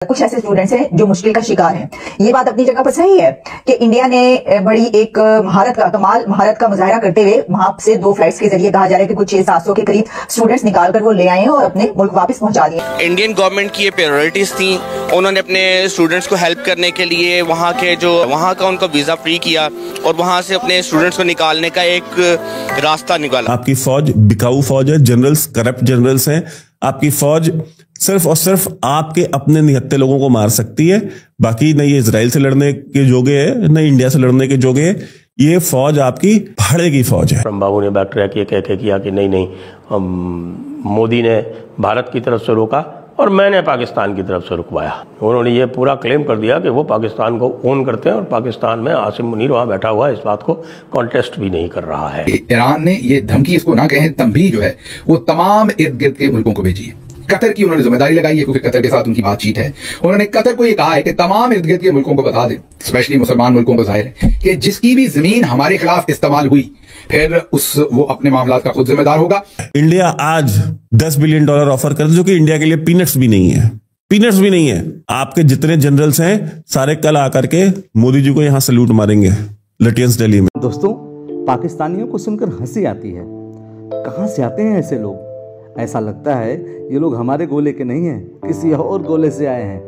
कुछ ऐसे स्टूडेंट्स हैं जो मुश्किल का शिकार हैं। ये बात अपनी जगह पर सही है कि इंडिया ने बड़ी एक कमाल महारत का मुजाहरा करते हुए वहां से 2 फ्लाइट्स के जरिए कहा जा रहा है कि कुछ 600-700 के करीब स्टूडेंट्स निकाल कर वो ले आए हैं और अपने मुल्क वापस पहुंचा दिए। इंडियन गवर्नमेंट की ये प्रायोरिटीज थी, उन्होंने अपने स्टूडेंट्स को हेल्प करने के लिए वहाँ का उनको वीजा फ्री किया और वहाँ से अपने स्टूडेंट्स को निकालने का एक रास्ता निकाला। आपकी फौज बिकाऊ फौज है, जनरल्स करप्ट जनरल्स हैं। आपकी फौज सिर्फ और सिर्फ आपके अपने निहत्थे लोगों को मार सकती है, बाकी न ये इजराइल से लड़ने के जोगे है न इंडिया से लड़ने के जोगे है। ये फौज आपकी भाड़े की फौज है। बाबू ने बैक ट्रैक ये कह किया कि नहीं मोदी ने भारत की तरफ से रोका और मैंने पाकिस्तान की तरफ से रुकवाया। उन्होंने ये पूरा क्लेम कर दिया कि वो पाकिस्तान को ओन करते हैं और पाकिस्तान में आसिम मुनीर वहाँ बैठा हुआ इस बात को कॉन्टेस्ट भी नहीं कर रहा है। ईरान ने ये धमकी इसको ना कहें तंबीह जो है वो तमाम इर्द गिर्द के मुल्कों को भेजी है। कतर की उन्होंने जिम्मेदारी लगाई है क्योंकि कतर के साथ उनकी बातचीत है। उन्होंने कतर को ये कहा है कि तमाम इर्द गिर्द के मुल्कों को बता दें, स्पेशली मुसलमान मुल्कों को जाहिर है कि जिसकी भी जमीन हमारे खिलाफ इस्तेमाल हुई फिर वो अपने मामला का खुद जिम्मेदार होगा। इंडिया आज $10 बिलियन ऑफर कर जो कि इंडिया के लिए पीनट्स भी नहीं है, पीनट्स भी नहीं है। आपके जितने जनरल्स हैं सारे कल आकर के मोदी जी को यहां सल्यूट मारेंगे लटियंस दिल्ली में। दोस्तों, पाकिस्तानियों को सुनकर हंसी आती है। कहां से आते हैं ऐसे लोग? ऐसा लगता है ये लोग हमारे गोले के नहीं हैं, किसी और गोले से आए हैं।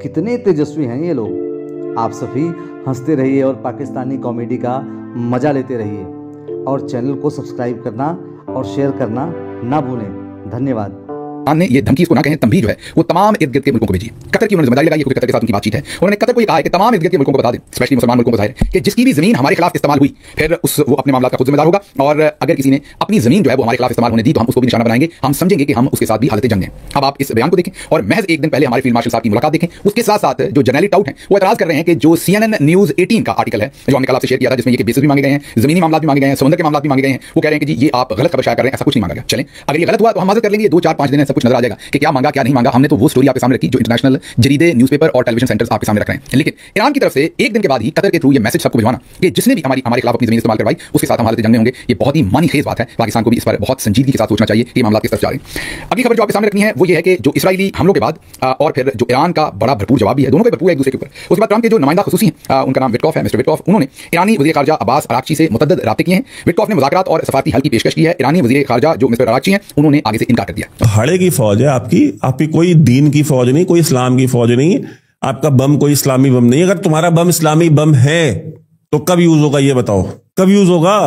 कितने तेजस्वी हैं ये लोग। आप सभी हंसते रहिए और पाकिस्तानी कॉमेडी का मजा लेते रहिए और चैनल को सब्सक्राइब करना और शेयर करना ना भूलें। धन्यवाद। ने ये धमकी इसको ना कहें तंबीह जो है वो तमाम इर्द गिर्द के मुल्कों को भेजी है। कतर की उन्होंने जिम्मेदारी लगाई है क्योंकि कतर के साथ उनकी बातचीत है। उन्होंने कतर को ये कहा है कि तमाम इर्द गिर्द के मुल्कों को बता दें, स्पेशली मुसलमान मुल्कों को जाहिर है कि जिसकी भी जमीन हमारे खिलाफ इस्तेमाल हुई फिर वो अपने मामला का खुद जिम्मेदार होगा और अगर किसी ने अपनी जमीन जो है वो हमारे खिलाफ इस्तेमाल होने दी तो हम उसको भी निशाना बनाएंगे। हम समझेंगे कि हम उसके साथ भी हालत जंग हैं। अब आप इस बयान को देखें और महज एक दिन पहले हमारे फील्ड मार्शल साहब की मुलाकात देखें। उसके साथ साथ जो जर्नली टाउट हैं वो एतराज कर रहे हैं कि जो CNN न्यूज 18 का आर्टिकल है जो हमने कल आपसे शेयर किया था जिसमें ये केसेस भी मांगे गए हैं, जमीनी मामला भी मांगे गए हैं, समुद्र के मामला भी मांगे गए हैं, वो कह रहे हैं कि जी ये आप गलत खबर शाया कर रहे हैं, ऐसा कुछ नहीं मांगा गया। चलें, अगर ये गलत हुआ तो हम माजरत कर लेंगे। 2-4-5 दिन सब कुछ नजर आ जाएगा कि क्या मांगा क्या नहीं मांगा। हमने तो वो स्टोरी आपके सामने रखी जो इंटरनेशनल जरीदे, न्यूज़पेपर और टेलीविजन सेंटर्स आपके सामने रख रहे हैं। लेकिन ईरान की तरफ से एक दिन के बाद ही कतर के थ्रू ये मैसेज सबको भिजवाना कि जिसने भी हमारे खिलाफ अपनी जमीन इस्तेमाल करवाई उसके साथ हम हालत जंग में होंगे, ये बहुत ही मानीखेज बात है। पाकिस्तान को भी इस पर बहुत संजीदगी के साथ सोचना चाहिए कि मामला किस तरफ जा रहे हैं। अगली खबर जो आपके सामने रखनी है वो ये है कि जो इसराइली हमलों के बाद और फिर जो ईरान का बड़ा भरपूर जवाब भी है, दोनों के भरपूर एक दूसरे के ऊपर। उसके बाद ट्रंप के जो नुमाइंदा खुसूसी हैं उनका नाम विटकॉफ है, मिस्टर विटकॉफ, उन्होंने ईरानी वज़ीर ख़ारजा अब्बास अरागची से मुतअद्दिद राब्ते किए हैं। विटकॉफ ने मुज़ाकरात और सफारती हल की पेशकश की है। ईरानी वज़ीर ख़ारजा जो मिस्टर अरागची हैं उन्होंने आगे से इनकार कर दिया। भाड़े की फौज है आपकी कोई दीन की फौज नहीं, कोई इस्लाम की फौज नहीं। आपका बम कोई इस्लामी बम नहीं। अगर तुम्हारा बम इस्लामी बम है तो कब यूज होगा ये बताओ, कब यूज होगा?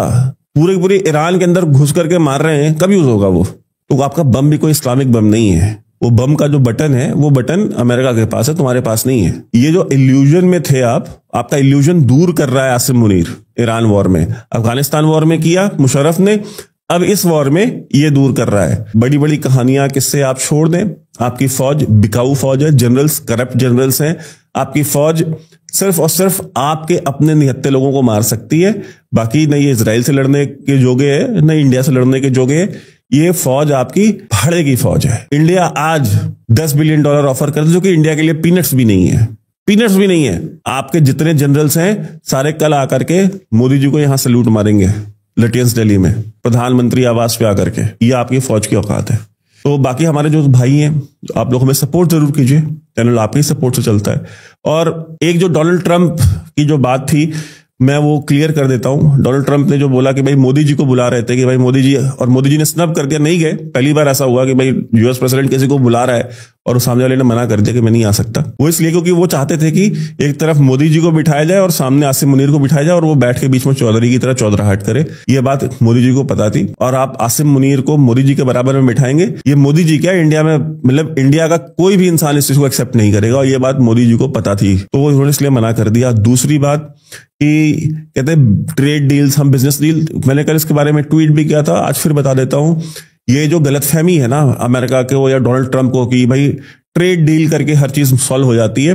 पूरे ईरान के अंदर घुस करके मार रहे हैं, कब यूज होगा वो? तो आपका बम भी कोई इस्लामिक बम नहीं है। वो बम का जो बटन है वो बटन अमेरिका के पास है, तुम्हारे पास नहीं है। ये जो इल्यूजन में थे आपका इल्यूजन दूर कर रहा है आसिम मुनीर। ईरान वॉर में, अफगानिस्तान वॉर में किया मुशर्रफ ने, अब इस वॉर में ये दूर कर रहा है। बड़ी बड़ी कहानियां किससे आप छोड़ दें। आपकी फौज बिकाऊ फौज है, जनरल्स करप्ट जनरल्स हैं। आपकी फौज सिर्फ और सिर्फ आपके अपने निहत्थे लोगों को मार सकती है, बाकी न ये इजराइल से लड़ने के जोगे है न इंडिया से लड़ने के जोगे है। ये फौज आपकी भाड़े की फौज है। इंडिया आज $10 बिलियन ऑफर कर जो कि इंडिया के लिए पीनट्स भी नहीं है, पीनट्स भी नहीं है। आपके जितने जनरल्स हैं सारे कल आकर के मोदी जी को यहां सल्यूट मारेंगे लटियंस दिल्ली में, प्रधानमंत्री आवास पे आकर के। ये आपकी फौज की औकात है। तो बाकी हमारे जो भाई हैं आप लोग हमें सपोर्ट जरूर कीजिए, चैनल आपके सपोर्ट से चलता है। और एक जो डोनाल्ड ट्रंप की जो बात थी मैं वो क्लियर कर देता हूं। डोनाल्ड ट्रंप ने जो बोला कि भाई मोदी जी को बुला रहे थे कि भाई मोदी जी, और मोदी जी ने स्नब कर दिया, नहीं गए। पहली बार ऐसा हुआ कि भाई यूएस प्रेसिडेंट किसी को बुला रहा है और सामने वाले ने मना कर दिया कि मैं नहीं आ सकता। वो इसलिए क्योंकि वो चाहते थे कि एक तरफ मोदी जी को बिठाया जाए और सामने आसिम मुनीर को बिठाया जाए और वो बैठ के बीच में चौधरी की तरह चौधराहट करे। ये बात मोदी जी को पता थी। और आप आसिम मुनीर को मोदी जी के बराबर में बिठाएंगे, ये मोदी जी क्या इंडिया में, मतलब इंडिया का कोई भी इंसान इस चीज को एक्सेप्ट नहीं करेगा और ये बात मोदी जी को पता थी, तो वो उन्होंने इसलिए मना कर दिया। दूसरी बात कि कहते हैं ट्रेड डील्स, हम बिजनेस डील, मैंने कल इसके बारे में ट्वीट भी किया था, आज फिर बता देता हूं। ये जो गलतफहमी है ना अमेरिका के या डोनाल्ड ट्रंप को कि भाई ट्रेड डील करके हर चीज सॉल्व हो जाती है।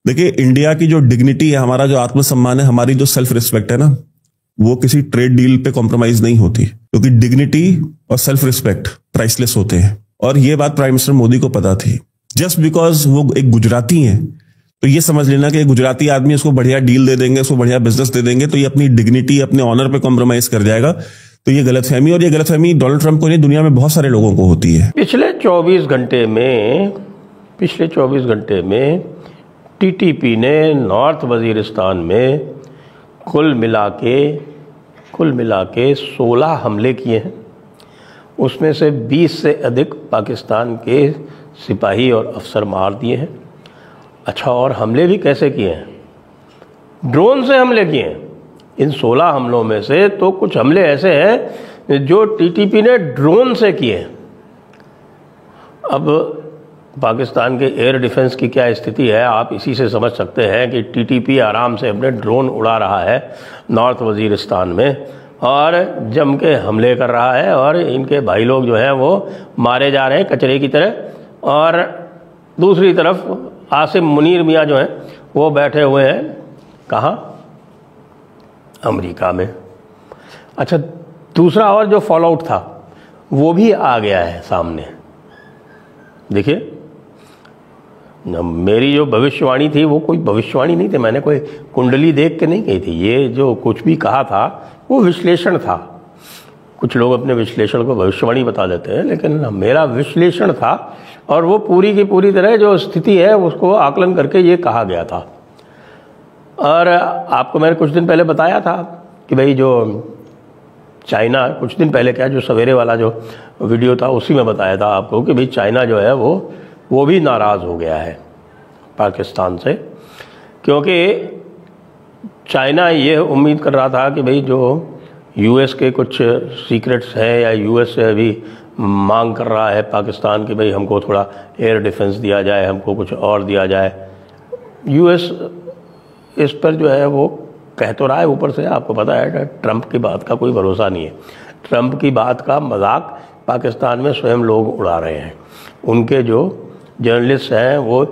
देखिए इंडिया की जो डिग्निटी है, हमारा जो आत्मसम्मान है, हमारी जो सेल्फ रिस्पेक्ट है ना, वो किसी ट्रेड डील पे कॉम्प्रोमाइज नहीं होती, क्योंकि डिग्निटी और सेल्फ रिस्पेक्ट प्राइसलेस होते हैं। और ये बात प्राइम मिनिस्टर मोदी को पता थी। जस्ट बिकॉज वो एक गुजराती हैं तो ये समझ लेना कि गुजराती आदमी उसको बढ़िया डील दे देंगे, उसको बढ़िया बिजनेस दे देंगे तो ये अपनी डिग्निटी, अपने ऑनर पे कॉम्प्रोमाइज कर जाएगा। तो ये गलतफहमी, और ये गलतफहमी डोनाल्ड ट्रंप को नहीं दुनिया में बहुत सारे लोगों को होती है। पिछले 24 घंटे में पिछले 24 घंटे में टीटीपी ने नॉर्थ वजीरिस्तान में कुल मिला के 16 हमले किए हैं। उसमें से 20 से अधिक पाकिस्तान के सिपाही और अफसर मार दिए हैं। अच्छा, और हमले भी कैसे किए हैं? ड्रोन से हमले किए हैं। इन 16 हमलों में से तो कुछ हमले ऐसे हैं जो टीटीपी ने ड्रोन से किए हैं। अब पाकिस्तान के एयर डिफेंस की क्या स्थिति है, आप इसी से समझ सकते हैं कि टीटीपी आराम से अपने ड्रोन उड़ा रहा है नॉर्थ वजीरिस्तान में और जम के हमले कर रहा है, और इनके भाई लोग जो हैं वो मारे जा रहे हैं कचरे की तरह। और दूसरी तरफ आसिम मुनीर मियाँ जो हैं वो बैठे हुए हैं कहाँ? अमेरिका में। अच्छा, दूसरा और जो फॉलोआउट था वो भी आ गया है सामने। देखिए, मेरी जो भविष्यवाणी थी वो कोई भविष्यवाणी नहीं थी, मैंने कोई कुंडली देख के नहीं कही थी। ये जो कुछ भी कहा था वो विश्लेषण था। कुछ लोग अपने विश्लेषण को भविष्यवाणी बता देते हैं, लेकिन मेरा विश्लेषण था और वो पूरी की पूरी तरह जो स्थिति है उसको आकलन करके ये कहा गया था। और आपको मैंने कुछ दिन पहले बताया था कि भाई जो चाइना, कुछ दिन पहले क्या, जो सवेरे वाला जो वीडियो था उसी में बताया था आपको कि भाई चाइना जो है वो भी नाराज़ हो गया है पाकिस्तान से, क्योंकि चाइना ये उम्मीद कर रहा था कि भाई जो यूएस के कुछ सीक्रेट्स हैं या यूएस से अभी मांग कर रहा है पाकिस्तान कि भाई हमको थोड़ा एयर डिफेंस दिया जाए, हमको कुछ और दिया जाए। यूएस इस पर जो है वो कह तो रहा है, ऊपर से आपको पता है ट्रंप की बात का कोई भरोसा नहीं है। ट्रंप की बात का मजाक पाकिस्तान में स्वयं लोग उड़ा रहे हैं। उनके जो जर्नलिस्ट हैं वो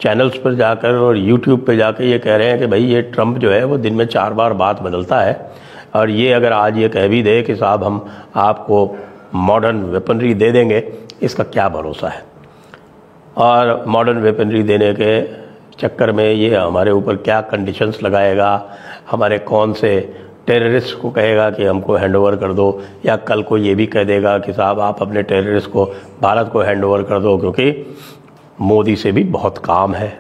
चैनल्स पर जाकर और यूट्यूब पे जाकर ये कह रहे हैं कि भाई ये ट्रंप जो है वो दिन में 4 बार बात बदलता है, और ये अगर आज ये कह भी दे कि साहब हम आपको मॉडर्न वेपनरी दे देंगे, इसका क्या भरोसा है। और मॉडर्न वेपनरी देने के चक्कर में ये हमारे ऊपर क्या कंडीशंस लगाएगा, हमारे कौन से टेररिस्ट को कहेगा कि हमको हैंडओवर कर दो, या कल को ये भी कह देगा कि साहब आप अपने टेररिस्ट को भारत को हैंडओवर कर दो, क्योंकि मोदी से भी बहुत काम है।